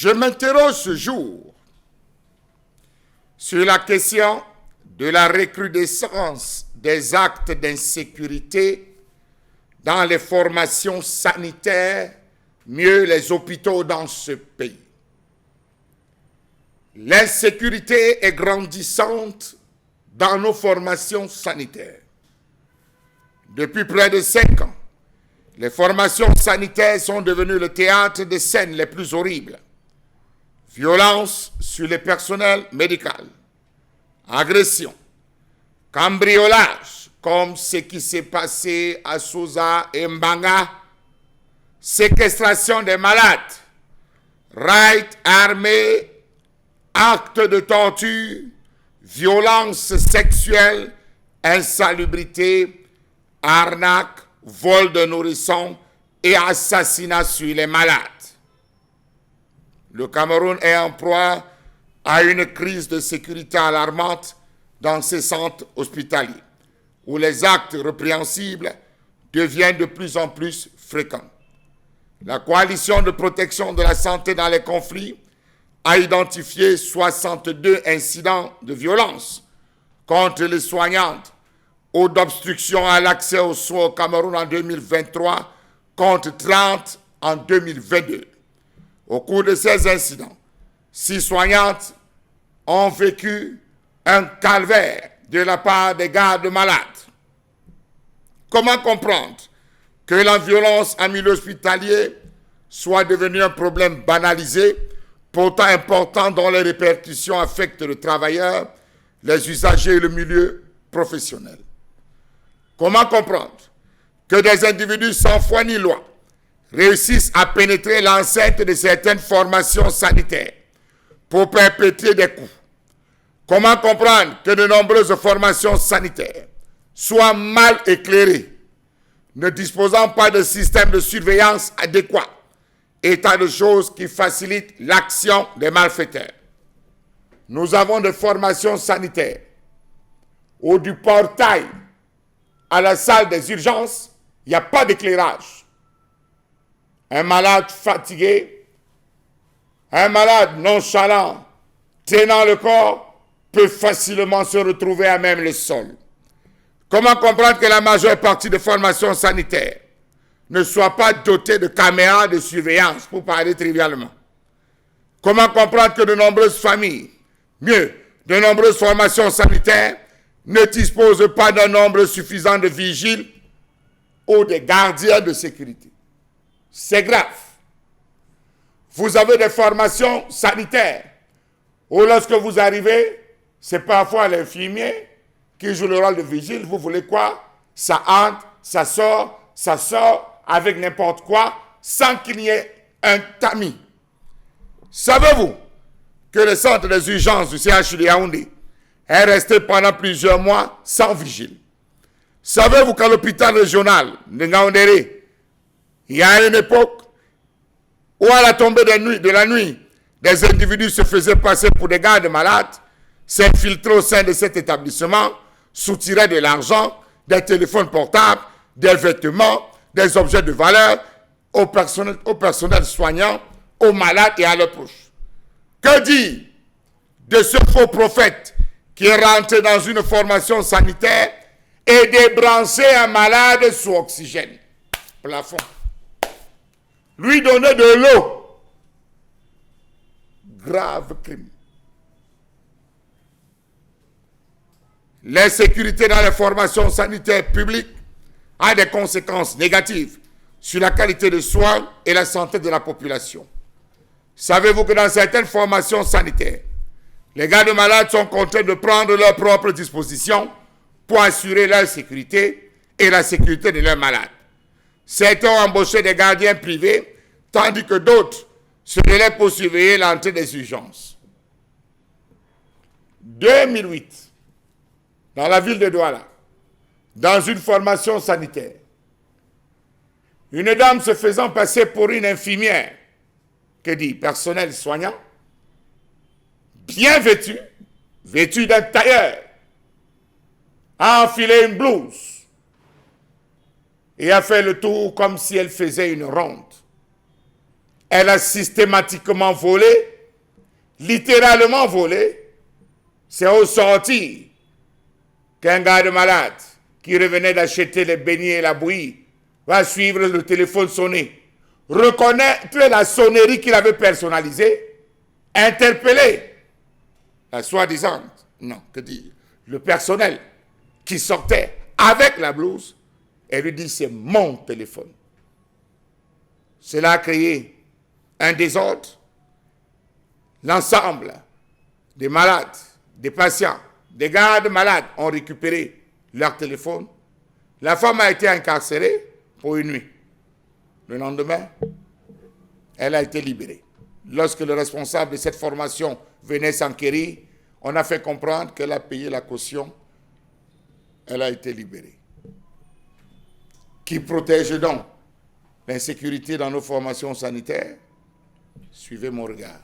Je m'interroge ce jour sur la question de la recrudescence des actes d'insécurité dans les formations sanitaires, mieux les hôpitaux dans ce pays. L'insécurité est grandissante dans nos formations sanitaires. Depuis près de 5 ans, les formations sanitaires sont devenues le théâtre des scènes les plus horribles. Violence sur le personnel médical, agression, cambriolage, comme ce qui s'est passé à Souza et Mbanga, séquestration des malades, raids armés, actes de torture, violence sexuelle, insalubrité, arnaque, vol de nourrissons et assassinat sur les malades. Le Cameroun est en proie à une crise de sécurité alarmante dans ses centres hospitaliers, où les actes répréhensibles deviennent de plus en plus fréquents. La coalition de protection de la santé dans les conflits a identifié 62 incidents de violence contre les soignantes ou d'obstruction à l'accès aux soins au Cameroun en 2023 contre 30 en 2022. Au cours de ces incidents, 6 soignantes ont vécu un calvaire de la part des gardes malades. Comment comprendre que la violence en milieu hospitalier soit devenue un problème banalisé, pourtant important, dont les répercussions affectent les travailleurs, les usagers et le milieu professionnel? Comment comprendre que des individus sans foi ni loi réussissent à pénétrer l'enceinte de certaines formations sanitaires pour perpétrer des coups? Comment comprendre que de nombreuses formations sanitaires soient mal éclairées, ne disposant pas de système de surveillance adéquat, état de choses qui facilite l'action des malfaiteurs? Nous avons des formations sanitaires où du portail à la salle des urgences, il n'y a pas d'éclairage. Un malade fatigué, un malade nonchalant, tenant le corps, peut facilement se retrouver à même le sol. Comment comprendre que la majeure partie des formations sanitaires ne soit pas dotée de caméras de surveillance, pour parler trivialement? Comment comprendre que de nombreuses familles, mieux, de nombreuses formations sanitaires ne disposent pas d'un nombre suffisant de vigiles ou de gardiens de sécurité? C'est grave. Vous avez des formations sanitaires où lorsque vous arrivez, c'est parfois l'infirmier qui joue le rôle de vigile. Vous voulez quoi? Ça entre, ça sort avec n'importe quoi sans qu'il y ait un tamis. Savez-vous que le centre des urgences du CHU de Yaoundé est resté pendant plusieurs mois sans vigile? Savez-vous qu'à l'hôpital régional de Ngaoundéré, il y a une époque où à la tombée de la nuit, des individus se faisaient passer pour des gardes malades, s'infiltraient au sein de cet établissement, soutiraient de l'argent, des téléphones portables, des vêtements, des objets de valeur au personnel soignant, aux malades et à leurs proches? Que dire de ce faux prophète qui est rentré dans une formation sanitaire et débranché un malade sous oxygène, plafond, lui donner de l'eau? Grave crime. L'insécurité dans les formations sanitaires publiques a des conséquences négatives sur la qualité de soins et la santé de la population. Savez-vous que dans certaines formations sanitaires, les gardes malades sont contraints de prendre leurs propres dispositions pour assurer leur sécurité et la sécurité de leurs malades? Certains ont embauché des gardiens privés, tandis que d'autres se relaient pour surveiller l'entrée des urgences. 2008, dans la ville de Douala, dans une formation sanitaire, une dame se faisant passer pour une infirmière, que dit personnel soignant, bien vêtue, vêtue d'un tailleur, a enfilé une blouse et a fait le tour comme si elle faisait une ronde. Elle a systématiquement volé, littéralement volé. C'est au sortir qu'un gars de malade qui revenait d'acheter les beignets et la bouillie va suivre le téléphone sonner, reconnaître la sonnerie qu'il avait personnalisée, interpeller la soi-disant, non, que dire, le personnel qui sortait avec la blouse et lui dit c'est mon téléphone. Cela a créé un désordre. L'ensemble des malades, des patients, des gardes malades ont récupéré leur téléphone. La femme a été incarcérée pour une nuit. Le lendemain, elle a été libérée. Lorsque le responsable de cette formation venait s'enquérir, on a fait comprendre qu'elle a payé la caution. Elle a été libérée. Qui protège donc l'insécurité dans nos formations sanitaires? Suivez mon regard.